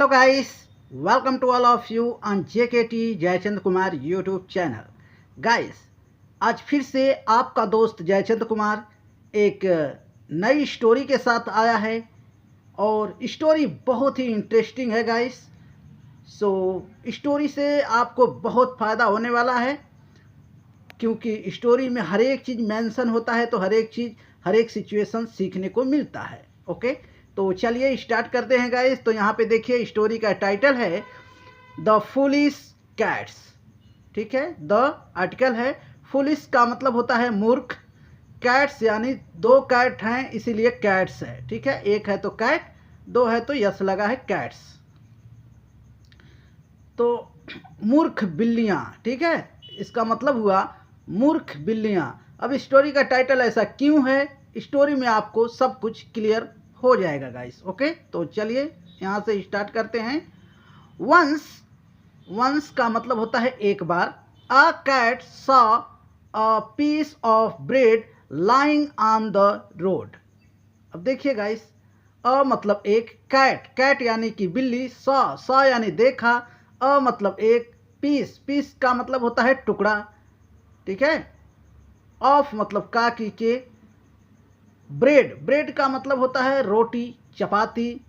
Hello guys, welcome to all of you on JKT Jaichand Kumar YouTube channel. Guys, आज फिर से आपका दोस्त जयचंद कुमार एक नई स्टोरी के साथ आया है और स्टोरी बहुत ही इंटरेस्टिंग है गाइस। स्टोरी से आपको बहुत फ़ायदा होने वाला है क्योंकि स्टोरी में हर एक चीज़ मेंशन होता है, तो हर एक चीज़ हर एक सिचुएशन सीखने को मिलता है। ओके, तो चलिए स्टार्ट करते हैं गाइस। तो यहाँ पे देखिए स्टोरी का टाइटल है द फुलिश कैट्स। ठीक है, द आर्टिकल है। फुलिश का मतलब होता है मूर्ख, कैट्स यानी दो कैट हैं इसीलिए कैट्स है। ठीक है, एक है तो कैट, दो है तो यस लगा है कैट्स। तो मूर्ख बिल्लियाँ, ठीक है, इसका मतलब हुआ मूर्ख बिल्लियाँ। अब स्टोरी का टाइटल ऐसा क्यों है, स्टोरी में आपको सब कुछ क्लियर हो जाएगा गाइस। ओके, तो चलिए यहाँ से स्टार्ट करते हैं। वंस का मतलब होता है एक बार। A cat saw a piece of bread lying on the road. अब देखिए गाइस, अ मतलब एक, कैट यानी कि बिल्ली, सॉ यानी देखा, अ मतलब एक, पीस का मतलब होता है टुकड़ा। ठीक है, ऑफ मतलब का के, ब्रेड का मतलब होता है रोटी चपाती,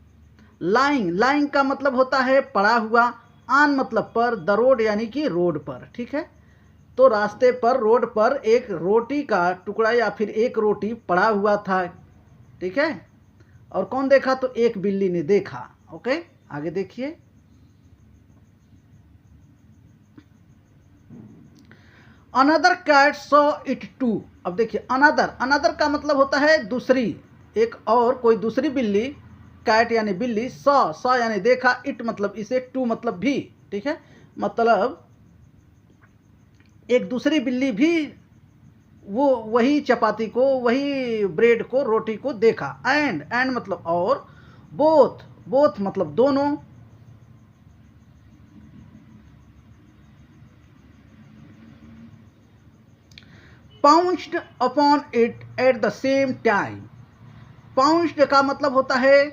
लाइंग का मतलब होता है पड़ा हुआ, ऑन मतलब पर, द रोड यानी कि रोड पर। ठीक है, तो रास्ते पर रोड पर एक रोटी का टुकड़ा या फिर एक रोटी पड़ा हुआ था। ठीक है, और कौन देखा, तो एक बिल्ली ने देखा। ओके, आगे देखिए। Another cat saw it too. अब देखिए अनदर का मतलब होता है दूसरी, एक और कोई दूसरी बिल्ली, कैट यानी बिल्ली, सॉ यानी देखा, इट मतलब इसे, टू मतलब भी। ठीक है, मतलब एक दूसरी बिल्ली भी वो वही चपाती को, वही ब्रेड को, रोटी को देखा। एंड मतलब और, बोथ मतलब दोनों, pounced upon it at the same time. Pounced का मतलब होता है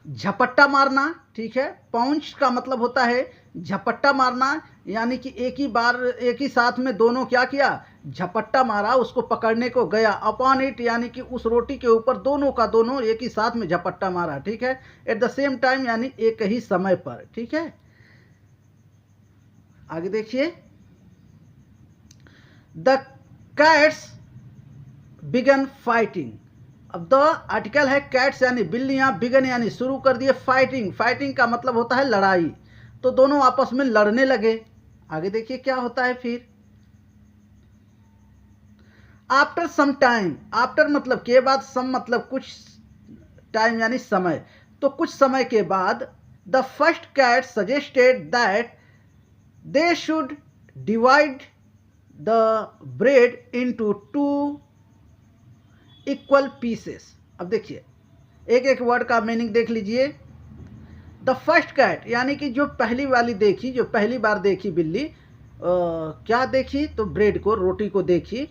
झपट्टा मारना। ठीक है, पाउंस का मतलब होता है झपट्टा मारना, यानी कि एक ही बार एक ही साथ में दोनों क्या किया, झपट्टा मारा, उसको पकड़ने को गया। अपॉन इट यानी कि उस रोटी के ऊपर दोनों का दोनों एक ही साथ में झपट्टा मारा। ठीक है, एट द सेम टाइम यानी एक ही समय पर। ठीक है, आगे देखिए। The cats began fighting. अब द आर्टिकल है, कैट्स यानी बिल्लियां, बिगन यानी शुरू कर दिए, फाइटिंग का मतलब होता है लड़ाई, तो दोनों आपस में लड़ने लगे। आगे देखिए क्या होता है फिर। आफ्टर सम टाइम, आफ्टर मतलब के बाद, सम मतलब कुछ, टाइम यानी समय, तो कुछ समय के बाद, the first cat suggested that they should divide the bread into two equal pieces. अब देखिए एक एक वर्ड का मीनिंग देख लीजिए। द फर्स्ट कैट यानी कि जो पहली वाली देखी, जो पहली बार देखी बिल्ली, क्या देखी, तो ब्रेड को, रोटी को देखी।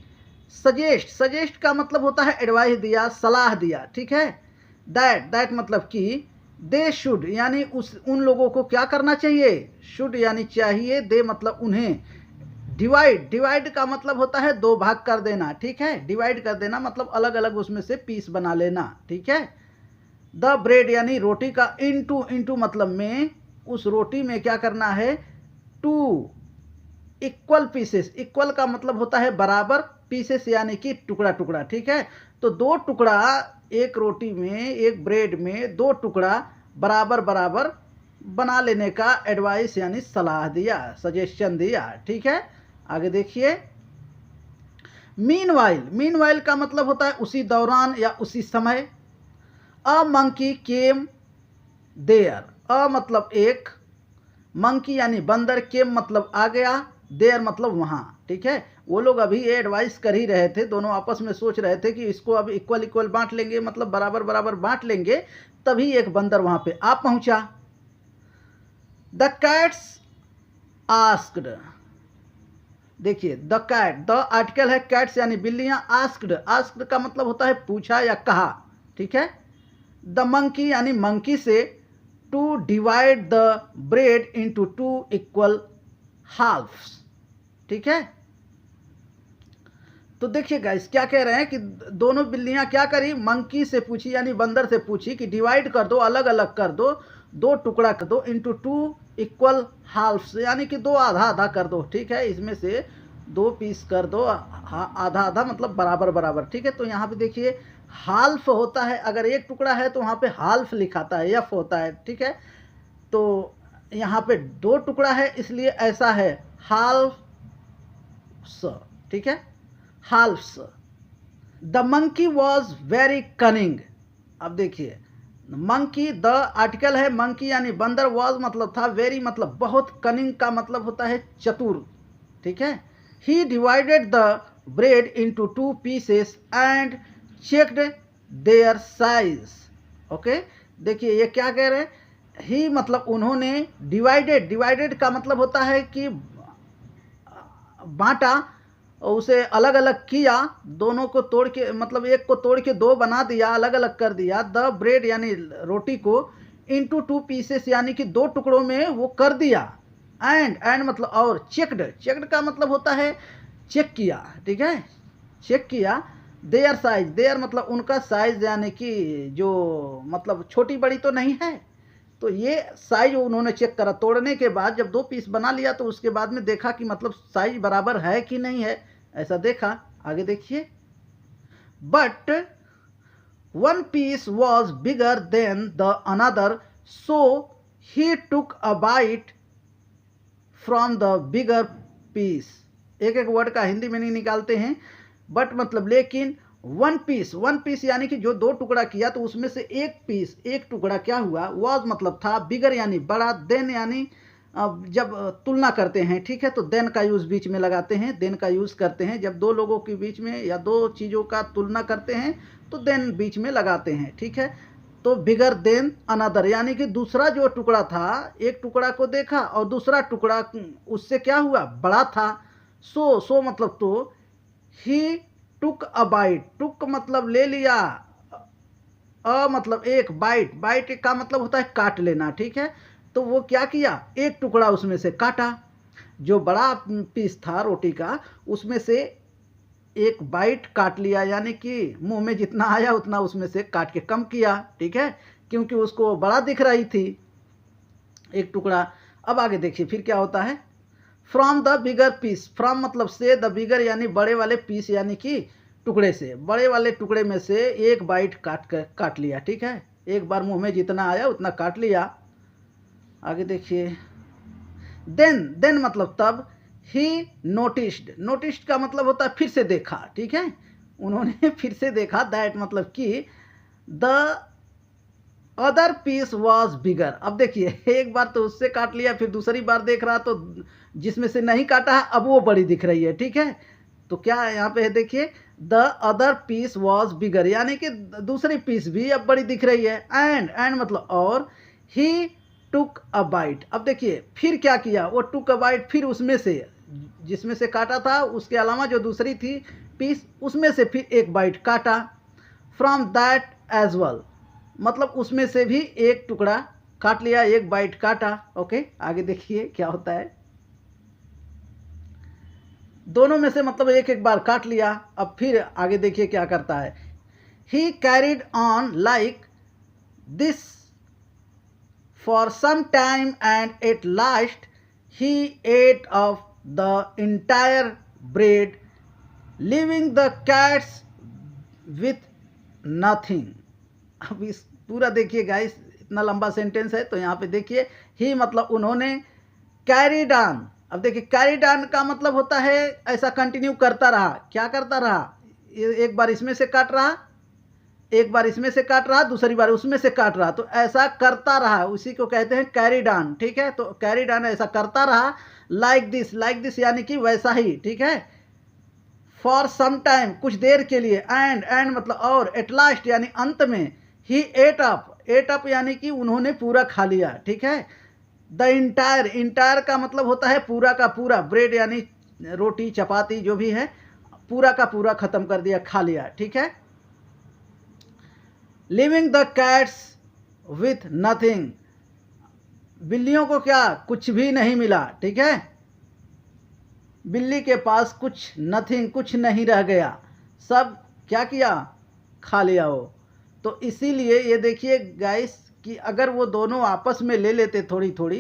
सजेस्ट का मतलब होता है एडवाइस दिया, सलाह दिया। ठीक है, दैट मतलब कि दे शुड यानी उन लोगों को क्या करना चाहिए, शुड यानी चाहिए, दे मतलब उन्हें, डिवाइड का मतलब होता है दो भाग कर देना। ठीक है, डिवाइड कर देना मतलब अलग अलग उसमें से पीस बना लेना। ठीक है, द ब्रेड यानी रोटी का, इनटू मतलब में, उस रोटी में क्या करना है, टू इक्वल पीसेस। इक्वल का मतलब होता है बराबर, पीसेस यानी कि टुकड़ा। ठीक है, तो दो टुकड़ा एक रोटी में, एक ब्रेड में दो टुकड़ा बराबर बना लेने का एडवाइस यानी सलाह दिया, सजेशन दिया। ठीक है, आगे देखिए। मीनवाइल का मतलब होता है उसी दौरान या उसी समय। अ मंकी केम देयर, अ मतलब एक, मंकी यानी बंदर, केम मतलब आ गया, देयर मतलब वहाँ। ठीक है, वो लोग अभी ये एडवाइस कर ही रहे थे, दोनों आपस में सोच रहे थे कि इसको अब इक्वल बांट लेंगे, मतलब बराबर बांट लेंगे, तभी एक बंदर वहाँ पे आ पहुँचा। The cats asked. देखिए द कैट, द आर्टिकल है, कैट्स यानी बिल्लियां, आस्क्ड का मतलब होता है पूछा या कहा। ठीक है, द मंकी यानी मंकी से, to divide the bread into 2 equal halfs. ठीक है, तो देखिए गाइस क्या कह रहे हैं कि दोनों बिल्लियां क्या करी, मंकी से पूछी यानी बंदर से पूछी कि डिवाइड कर दो, अलग अलग कर दो, 2 टुकड़ा कर दो इनटू 2 इक्वल हाल्फ्स, यानी कि 2 आधा आधा कर दो। ठीक है, इसमें से 2 पीस कर दो, आधा आधा मतलब बराबर बराबर। ठीक है, तो यहाँ पे देखिए हाल्फ होता है, अगर एक टुकड़ा है तो वहाँ पे हाल्फ लिखाता है, एफ होता है। ठीक है, तो यहाँ पे 2 टुकड़ा है इसलिए ऐसा है हाल्फ्स। ठीक है, halfs. The monkey was very cunning. अब देखिए मंकी, द आर्टिकल है, मंकी यानी बंदर, वॉज मतलब था, वेरी मतलब बहुत, कनिंग का मतलब होता है चतुर। ठीक है, he divided the bread into 2 pieces and checked their size. Okay, देखिए ये क्या कह रहे हैं, ही मतलब उन्होंने, डिवाइडेड, डिवाइडेड का मतलब होता है कि बांटा, उसे अलग अलग किया, दोनों को तोड़ के मतलब एक को तोड़ के 2 बना दिया, अलग अलग कर दिया। द ब्रेड यानी रोटी को, इनटू 2 पीसेस यानी कि 2 टुकड़ों में वो कर दिया। एंड मतलब और, चेक्ड, चेक्ड का मतलब होता है चेक किया। ठीक है, चेक किया। देयर साइज, देयर मतलब उनका साइज, यानी कि जो मतलब छोटी बड़ी तो नहीं है, तो ये साइज उन्होंने चेक करा। तोड़ने के बाद जब 2 पीस बना लिया तो उसके बाद में देखा कि मतलब साइज बराबर है कि नहीं है, ऐसा देखा। आगे देखिए, but 1 piece was bigger than the other, so he took a bite from the bigger piece. एक एक वर्ड का हिंदी मीनिंग निकालते हैं। बट मतलब लेकिन, 1 पीस, 1 पीस यानी कि जो 2 टुकड़ा किया तो उसमें से एक पीस, एक टुकड़ा क्या हुआ, वॉज मतलब था, बिगर यानी बड़ा, देन यानी जब तुलना करते हैं। ठीक है, तो देन का यूज़ बीच में लगाते हैं, देन का यूज़ करते हैं जब 2 लोगों के बीच में या 2 चीज़ों का तुलना करते हैं तो देन बीच में लगाते हैं। ठीक है, तो बिगर देन अनदर यानी कि दूसरा जो टुकड़ा था, एक टुकड़ा को देखा और दूसरा टुकड़ा उससे क्या हुआ, बड़ा था। सो मतलब तो, ही टुक अ बाइट, टुक मतलब ले लिया, मतलब एक, बाइट, बाइट का मतलब होता है काट लेना। ठीक है, तो वो क्या किया, एक टुकड़ा उसमें से काटा, जो बड़ा पीस था रोटी का उसमें से एक बाइट काट लिया, यानी कि मुंह में जितना आया उतना उसमें से काट के कम किया। ठीक है, क्योंकि उसको बड़ा दिख रही थी एक टुकड़ा। अब आगे देखिए फिर क्या होता है, from the bigger piece, from मतलब से, द बिगर यानी बड़े वाले पीस यानी कि टुकड़े से, बड़े वाले टुकड़े में से एक बाइट काट लिया। ठीक है, एक बार मुंह में जितना आया उतना काट लिया। आगे देखिए, देन मतलब तब, ही नोटिस्ड, नोटिस्ड का मतलब होता है फिर से देखा। ठीक है, उन्होंने फिर से देखा, दैट मतलब कि द अदर पीस वॉज बिगर। अब देखिए एक बार तो उससे काट लिया, फिर दूसरी बार देख रहा तो जिसमें से नहीं काटा है अब वो बड़ी दिख रही है। ठीक है, तो क्या यहाँ पे है देखिए, द अदर पीस वॉज बिगर यानी कि दूसरी पीस भी अब बड़ी दिख रही है। एंड मतलब और, ही टुक अ बाइट। अब देखिए फिर क्या किया, वो टुक अ बाइट, फिर उसमें से जिसमें से काटा था उसके अलावा जो दूसरी थी पीस उसमें से फिर एक बाइट काटा। फ्रॉम दैट एज वेल मतलब उसमें से भी एक टुकड़ा काट लिया, एक बाइट काटा। ओके, आगे देखिए क्या होता है, दोनों में से मतलब एक एक बार काट लिया। अब फिर आगे देखिए क्या करता है, he carried on like this for some time and at last he ate off the entire bread leaving the cats with nothing. अब इस पूरा देखिए गाइस, इतना लंबा सेंटेंस है तो यहाँ पे देखिए, ही मतलब उन्होंने, कैरिड ऑन, अब देखिए कैरिड ऑन का मतलब होता है ऐसा कंटिन्यू करता रहा। क्या करता रहा, एक बार इसमें से काट रहा, एक बार इसमें से काट रहा, दूसरी बार उसमें से काट रहा, तो ऐसा करता रहा, उसी को कहते हैं कैरिड ऑन। ठीक है, तो कैरिड ऑन ऐसा करता रहा, लाइक दिस यानी कि वैसा ही। ठीक है, फॉर सम टाइम कुछ देर के लिए, एंड मतलब और, एट लास्ट यानी अंत में, ही एट अप यानी कि उन्होंने पूरा खा लिया। ठीक है, द इंटायर का मतलब होता है पूरा का पूरा, ब्रेड यानी रोटी चपाती जो भी है, पूरा का पूरा खत्म कर दिया, खा लिया। ठीक है, living the cats with nothing, बिल्लियों को क्या कुछ भी नहीं मिला, ठीक है, बिल्ली के पास कुछ नथिंग, कुछ नहीं रह गया, सब क्या किया, खा लिया वो। तो इसीलिए ये देखिए गाइस कि अगर वो दोनों आपस में ले लेते थोड़ी थोड़ी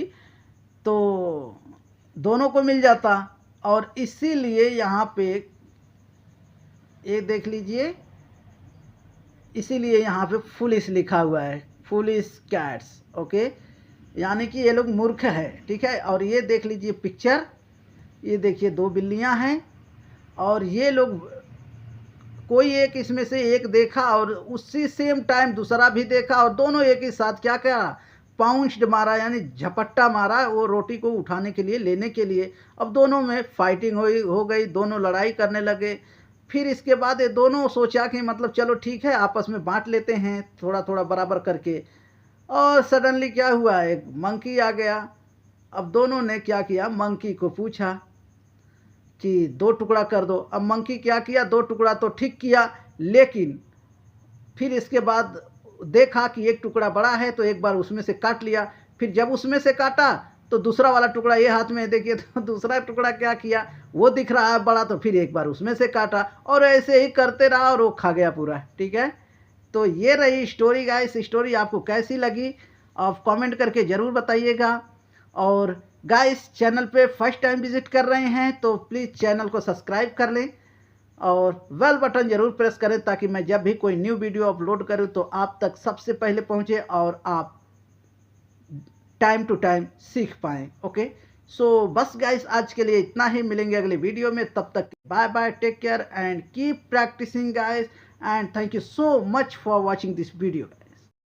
तो दोनों को मिल जाता। और इसीलिए यहाँ पे ये देख लीजिए, इसीलिए यहाँ पे फुलिश लिखा हुआ है, फुलिश कैट्स, ओके, यानी कि ये लोग मूर्ख है, ठीक है। और ये देख लीजिए पिक्चर, ये देखिए दो बिल्लियाँ हैं और ये लोग कोई एक इसमें से एक देखा और उसी सेम टाइम दूसरा भी देखा और दोनों एक ही साथ क्या करा, पाउंस्ड मारा, यानी झपट्टा मारा वो रोटी को उठाने के लिए, लेने के लिए। अब दोनों में फाइटिंग हो गई, दोनों लड़ाई करने लगे। फिर इसके बाद ये दोनों सोचा कि मतलब चलो ठीक है आपस में बांट लेते हैं थोड़ा थोड़ा बराबर करके। और सडनली क्या हुआ, एक मंकी आ गया। अब दोनों ने क्या किया, मंकी को पूछा कि 2 टुकड़ा कर दो। अब मंकी क्या किया, 2 टुकड़ा तो ठीक किया, लेकिन फिर इसके बाद देखा कि एक टुकड़ा बड़ा है तो एक बार उसमें से काट लिया। फिर जब उसमें से काटा तो दूसरा वाला टुकड़ा ये हाथ में देखिए, तो दूसरा टुकड़ा क्या किया, वो दिख रहा है बड़ा, तो फिर एक बार उसमें से काटा और ऐसे ही करते रहा और वो खा गया पूरा, ठीक है। तो ये रही स्टोरी गाइस। स्टोरी आपको कैसी लगी आप कमेंट करके ज़रूर बताइएगा। और गाइस चैनल पे फर्स्ट टाइम विजिट कर रहे हैं तो प्लीज़ चैनल को सब्सक्राइब कर लें और बेल बटन ज़रूर प्रेस करें ताकि मैं जब भी कोई न्यू वीडियो अपलोड करूं तो आप तक सबसे पहले पहुंचे और आप टाइम टू टाइम सीख पाएँ, ओके। सो बस गाइस आज के लिए इतना ही, मिलेंगे अगले वीडियो में, तब तक bye bye, take care and keep practising guys, and thank you so much for watching this video.